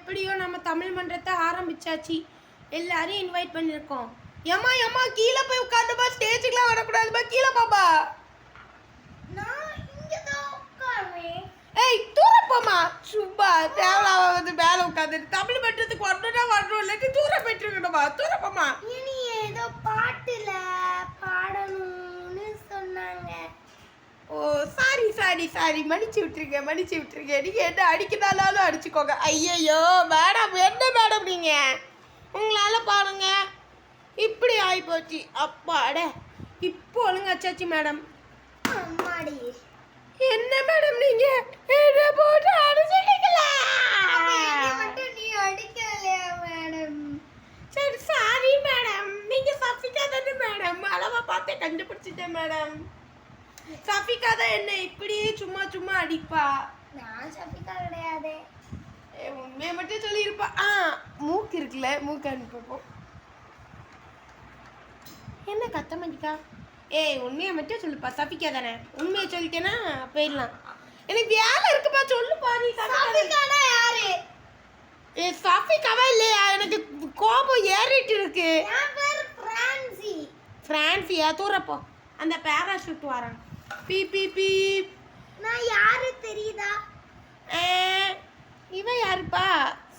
எப்படியோ நம்ம தமிழ் மன்றத்தை ஆரம்பிச்சாச்சு. எல்லாரையும் இன்வைட் பண்ணியிருக்கோம். ஏம்மா ஏம்மா கீழே போய் உட்காந்துப்பா, ஸ்டேஜுக்குலாம் வரக்கூடாதுப்பா, கீழே பாப்பா. ஏய் தூரப்போமா, சும்மா தேவலாவ வந்து மேலே உட்காந்துட்டு தமிழ் மன்றத்துக்கு வரணும்னா வரணும், இல்லாட்டி தூரம் போயிட்டுருக்கணுமா, தூரப்போமா. இனி ஏதோ பாட்டுல பாடணும்னு சொன்னாங்க. ஓ சாரி சாரி சாரி, மன்னிச்சு விட்டுருங்க மன்னிச்சு விட்டுருங்க. நீங்கள் என்ன அடிக்கிறதாலும் அடிச்சுக்கோங்க. ஐயையோ மேடம், என்ன மேடம் நீங்கள் உங்களால் பாருங்க இப்படி ஆகிப்போச்சு. அப்பாட இப்போ ஒழுங்காச்சாச்சு மேடம். அம்மாடி என்ன மேடம் நீங்க என்ன போட்டு அடிச்சிட்டீங்களா? மட்டும் நீ அடிக்கலையா மேடம்? சரி சாரி மேடம். நீங்க சஃபிகா தானே மேடம்? அளவா பார்த்தே கண்டுபிடிச்சிட்டேன் மேடம். சஃபிகா தான் என்ன இப்படி சும்மா சும்மா அடிப்பா. நான் சஃபிகா கிடையாது. உண்மையை மட்டும் சொல்லியிருப்பா. மூக்கு இருக்குல்ல, மூக்கு அனுப்பப்போ. என்ன கத்த மாட்டிக்கா? ஏய் உண்மையை மட்டும் சொல்லுப்பா, சஃபிகா தானே? உண்மையை சொல்லிட்டேன்னா போயிடலாம். எனக்கு வேலை இருக்குப்பா, சொல்லுப்பா. நீ சஃபிகானா யாரு? ஏ சஃபிகாவா இல்லையா? எனக்கு கோபம் ஏறிட்டு இருக்கு. என் பேர் பிரான்சி. பிரான்சியா? தூரப்போ. அந்த பேராஷூட் வரான். பீ பீ பீ. நான் யாரு தெரியுதா? இவன் யாருப்பா?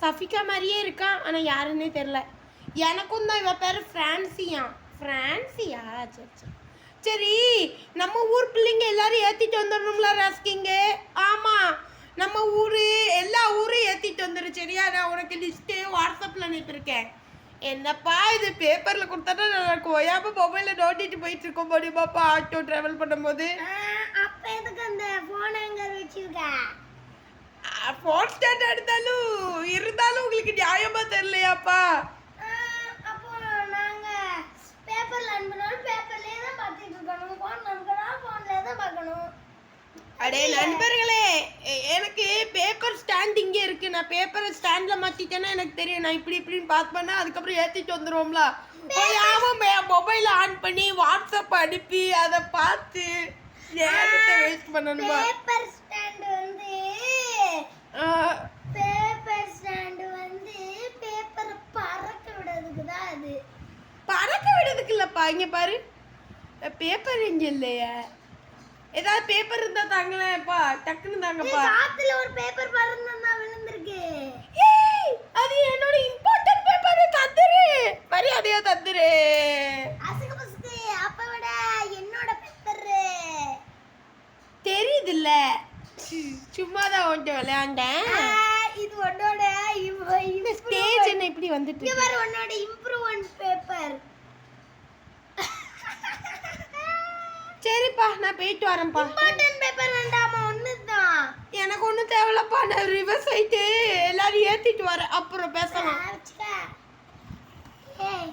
சஃபிகா மாதிரியே இருக்கான், ஆனால் யாருன்னே தெரில. எனக்கும் தான் இவன் பேர் ஃப்ரான்சியா. ஃப்ரான்சியா? சரி சரி சரி. நம்ம ஊர் பிள்ளைங்க எல்லாரும் ஏற்றிட்டு வந்துடணும்ல ராஸ்கிங்க? ஆமாம், நம்ம ஊர் எல்லா ஊரும் ஏற்றிட்டு வந்துடும். சரியா? நான் உனக்கு லிஸ்ட்டு வாட்ஸ்அப்பில் அனுப்பியிருக்கேன். என்னப்பா இது பேப்பரில் கொடுத்தா நான் ஓயாமல் மொபைலில் நோட்டிட்டு போயிட்டு இருக்க முடியுமாப்பா ஆட்டோ ட்ராவல் பண்ணும்போது? அப்போ எதுக்கு அந்த ஃபோனை எங்கே வச்சுருக்க? ஃபோன் ஸ்டாண்ட் இருந்தாலும் உங்களுக்கு நியாயமா தெரியலையாப்பா? அப்போ நாங்கள் பேப்பரில் அனுப்பினாலும் பேப்பர்லேயே தான் பார்த்துட்டு இருக்கணும், ஃபோன் அனுப்பினா ஃபோன்லேயே தான் பார்க்கணும். அடே நண்பர்களே, எனக்கு பேப்பர் ஸ்டாண்ட் இங்கே இருக்குது. நான் பேப்பரை ஸ்டாண்டில் மாற்றிட்டேன்னா எனக்கு தெரியும். நான் இப்படி இப்படின்னு பார்ப்பேன்னா அதுக்கப்புறம் ஏற்றிட்டு வந்துடுவோம்ல. யாவும் மொபைலை ஆன் பண்ணி வாட்ஸ்அப் அனுப்பி அதை பார்த்து நேரத்தை வேஸ்ட் பண்ணணுமா? பேப்பர் ஸ்டாண்ட் வந்து பேப்பரை பறக்க விடுறதுக்கு தான். அது பறக்க விடுறதுக்கு இல்லைப்பா. இங்கே பாரு, பேப்பர் இங்கே இல்லையா? ஏதாவது பேப்பர் இருந்தா தாங்களேப்பா, டக்குன்னு தாங்கப்பா. காத்துல ஒரு பேப்பர் பறந்தா விழுந்திருக்கு. ஏய் அது என்னோட இம்பார்ட்டன்ட் பேப்பர், தந்துரு மரியாதையா தந்துரு. அசுக்கு பசுக்கு அப்ப விட என்னோட பேப்பர் தெரியுது இல்ல, சும்மா தான் ஓட்டு விளையாண்டேன். இது உன்னோட இந்த ஸ்டேஜ் என்ன இப்படி வந்துட்டு இங்க பாரு, உன்னோட இம்ப்ரூவ்மென்ட் பேப்பர். சரிப்பா நான் போயிட்டு வரேன்ப்பா. இம்பார்ட்டன்ட் பேப்பர் வேண்டாமா? ஒண்ணுதான். எனக்கு ஒன்றும் தேவையில்லப்பா, நான் ரிவர்ஸ் ஆயிட்டு எல்லாரும் ஏற்றிட்டு வரேன், அப்புறம் பேசலாம். ஏய்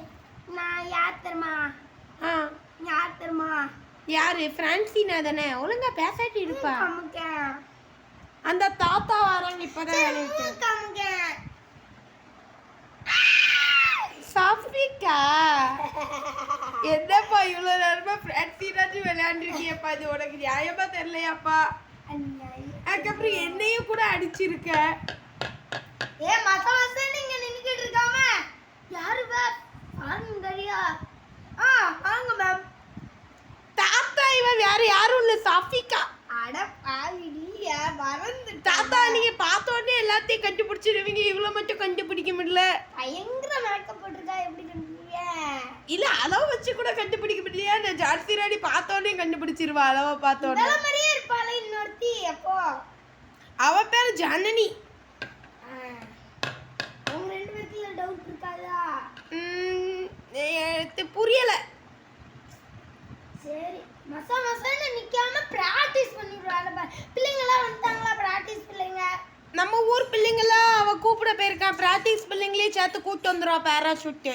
நான் யார் தெரியுமா? யார் தெரியுமா? யாரு? பிரான்சினா தானே? ஒழுங்கா பேசாட்டி இருப்பா. கமுக அந்த தாத்தா வராங்க இப்பதான் வேலைக்கு. கமுக சஃபிகா என்னப்பா இவ்வளோ நேரமா பிரான்சினாச்சு விளையாண்டுருக்கியப்பா? இது உனக்கு நியாயமா தெரியலையாப்பா? அதுக்கப்புறம் என்னையும் கூட அடிச்சிருக்க. ஏ மசாசா நீங்க நின்னுக்கிட்டு இருக்காம யாரு மேம்? பாருங்கறியா? வாங்க மேம். தாத்தா இவன் வேற யாரும் இல்ல, சஃபிகா. அட பாவிடி, மறந்து. தாத்தா நீங்க பார்த்த உடனே எல்லாத்தையும் கண்டுபிடிச்சிருவீங்க, இவ்வளோ மட்டும் கண்டுபிடிக்க முடியல. பயங்கர மேக்கப் போட்டிருக்கா, எப்படி கண்டுபிடிக்க? இல்ல அளவு வச்சு கூட கண்டுபிடிக்க முடியல. நான் ஜார்சி ராணி பார்த்த உடனே கண்டுபிடிச்சிருவா, அளவை பார்த்த உடனே. நல்ல மாதிரியே இருப்பாளே இன்னொருத்தி. அப்போ அவ பேர் ஜனனி. அவங்க ரெண்டு பேருக்குள்ள டவுட் இருக்காதா? புரியல. சரி மசான்னு நிக்காம பிராக்டிஸ் பண்ணிடுவாங்க. பிள்ளைங்களாம் வந்துட்டாங்களா? பிராக்டிஸ் பிள்ளைங்க நம்ம ஊர் பிள்ளைங்களாம் அவ கூப்பிட போயிருக்கா. பிராக்டிஸ் பிள்ளைங்களே சேர்த்து கூப்பிட்டு வந்துடுவா பேராஷூட்.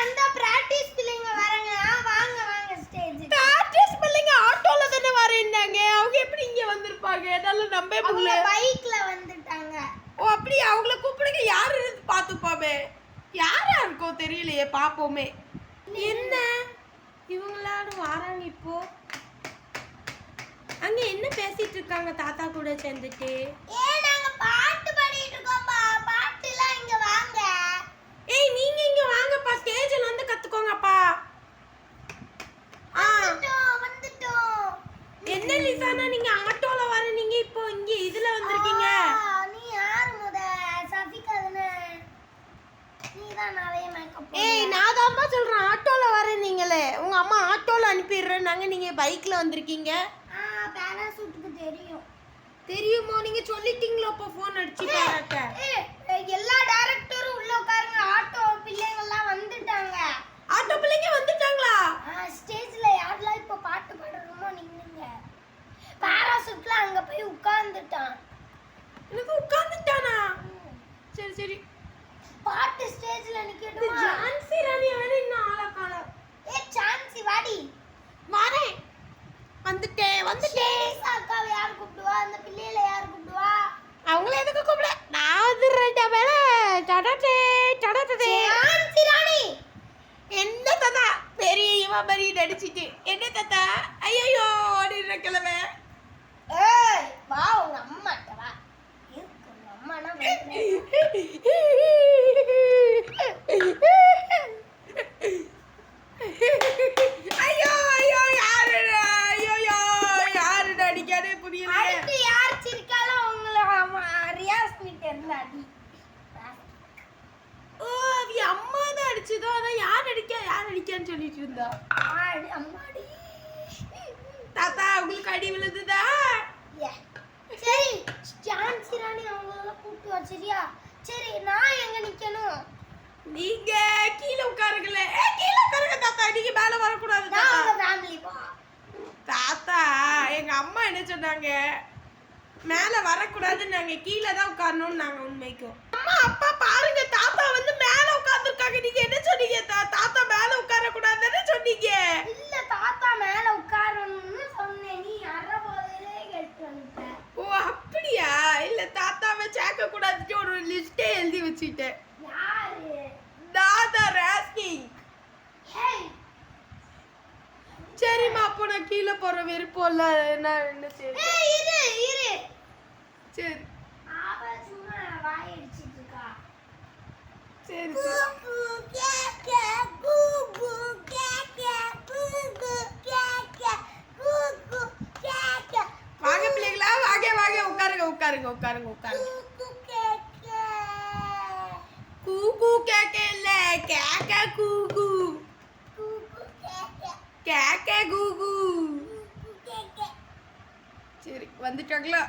அந்த பிராக்டிஸ் பிள்ளைங்க வராங்க. வாங்க வாங்க ஸ்டேஜ். பிராக்டிஸ் பிள்ளைங்க ஆட்டோல தானே வரேன்னாங்க, அவங்க எப்படி இங்க வந்திருப்பாங்க? என்னால நம்பவே முடியல. பைக்ல வந்துட்டாங்க. ஓ அப்படியே அவங்கள கூப்பிடுங்க, யாரு பார்த்துப்பாமே. யாரா இருக்கோ தெரியலையே, பார்ப்போமே. என்ன இவங்களாரும் வராங்க இப்போ? அங்க என்ன பேசிட்டு இருக்காங்க தாத்தா கூட சேர்ந்துட்டு? நாங்க பாட்டு பாடிட்டு இருக்கோம். பாட்டுலாம் தான் நிறைய மேக்கப் ஏய் நான் தான்ப்பா சொல்றேன் ஆட்டோல வரேன் நீங்களே உங்க அம்மா ஆட்டோல அனுப்பிடுறேன்னாங்க நீங்க பைக்ல வந்திருக்கீங்க. பேராசூட்டுக்கு தெரியும். தெரியுமோ நீங்க சொல்லிட்டீங்களோ அப்ப ஃபோன் அடிச்சு பாருக்க. எல்லா டைரக்டரும் உள்ள உட்காருங்க. ஆட்டோ பிள்ளைங்க எல்லாம் வந்துட்டாங்க. ஆட்டோ பிள்ளைங்க வந்துட்டாங்களா? ஸ்டேஜ்ல யாரெல்லாம் இப்ப பாட்டு பாடுறோமோ நின்னுங்க. பேராசூட்ல அங்க போய் உட்கார்ந்துட்டான். எனக்கு உட்கார்ந்துட்டானா? சரி சரி. பாட்டு ஸ்டேஜ்ல நிக்கட்டுமா? ஜான்சி ராணி வேற இன்னும் ஆள காணோம். சான்சி வாடி. வரேன். வந்துட்டேன். அக்காவை யார் கூப்பிடுவா? அந்த பிள்ளைகளை யார் கூப்பிடுவா? அவங்கள எதுக்கு கூப்பிட? நான் வந்துறேன்டா மேல. டடடே. சான்சி ராணி. என்ன தாத்தா பெரிய இவ மாதிரி நடிச்சிட்டு என்ன தாத்தா ஐயோ ஓடிடுற கிழமை. ஏய் வா உங்க அம்மாட்ட வா. இருக்கு உங்க அம்மானா ஐயோ ஐயோ யாரு யாரு நடிக்காதே புரியல. அடுத்து யார் சிரிக்காலும் உங்களை ரியாஸ் மீட் இருந்தா அடி. ஓ அது அம்மா தான் அடிச்சதோ அதான் யார் அடிக்கான்னு சொல்லிட்டு இருந்தா. அம்மாடி. தாத்தா உங்களுக்கு அடி விழுதுதா? சரி ஜான்சி ராணி அவங்கள கூப்பிட்டு வா சரியா? சரி நான் எங்க நிக்கணும்? நீங்க கீழே உட்காருங்களே. கீழே உட்காருங்க தாத்தா நீங்க மேல வரக்கூடாது நான் தாத்தா. உங்க ஃபேமிலி வா. தாத்தா எங்க அம்மா என்ன சொன்னாங்க மேல வரக்கூடாதுன்னு நாங்க கீழே தான் உட்காரணும்னு நாங்க உண்மைக்கும். அம்மா அப்பா பாருங்க தாத்தா வந்து மேல உட்கார்ந்துருக்காங்க. நீங்க என்ன சொன்னீங்க தாத்தா மேல உட்கார கூடாதுன்னு சொன்னீங்க. இல்ல தாத்தா மேல உட்காரணும்னு சொன்னேன். நீ அரை போதே கேட்டு வந்துட்ட. ஓ அப்படியா? இல்ல தாத்தாவை சேர்க்க கூடாதுன்னு ஒரு லிஸ்டே எழுதி வச்சுட்டேன். யாரு? தாத்தா ராஸ்கிங். ஹேய் சரிம்மா அப்போ நான் கீழே போற விருப்பம் இல்ல. நான் என்ன செய்ய? இரு சரி அவ சும்மா வாய் அடிச்சிட்டு இருக்கா. சரி வாங்க பிள்ளைங்களா வாங்க உட்காருங்க. கூகு கேக்கல கேக்க கூகு கேக்க கூகு. சரி வந்துட்டாங்களா?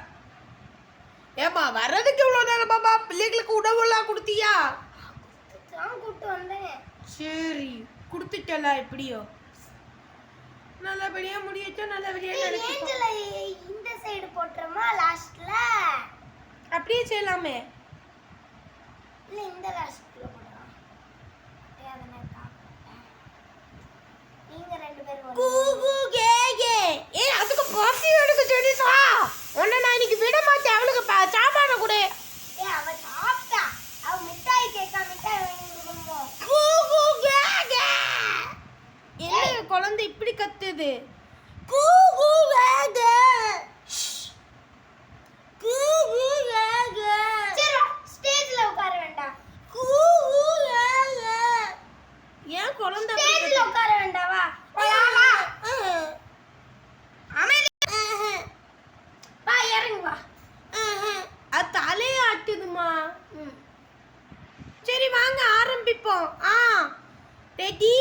ஏமா வர்றதுக்கு இவ்வளோ நேரம் பாபா பிள்ளைங்களுக்கு உணவுலாம் கொடுத்தியா? நான் கூட்டு வந்தேன். சரி கொடுத்துட்டல எப்படியோ நல்லபடியா முடியட்டும் நல்லபடியா நடக்கும். ஏஞ்சல இந்த சைடு போட்றமா லாஸ்ட்ல? அப்படியே செய்யலாமே. இல்ல இந்த லாஸ்ட்ல போடலாம். தேவனே காப்பா. நீங்க ரெண்டு பேரும் கூகு கேகே. ஏய் அதுக்கு காஃபி எடுக்க தெரியுமா? உன்னை நான் இன்னைக்கு விட மாட்டேன். அவளுக்கு சாப்பாடு கொடு. அவ சாப்பிட்டா. அவ மிட்டாய் கேட்கா மிட்டாய் வாங்கி கொடுக்கணுமோ? கூகு கேகே. என்ன குழந்தை இப்படி கத்துது? கூகு கேகே. கூகு கேகே. சரி ஸ்டேஜ்ல உட்கார வேண்டாம். கூகு கேகே. ஏன் குழந்தை ஸ்டேஜ்ல உட்கார வேண்டாவா? வா இறங்கு வா. அது தலையை ஆட்டுதுமா. சரி வாங்க ஆரம்பிப்போம். ரெடி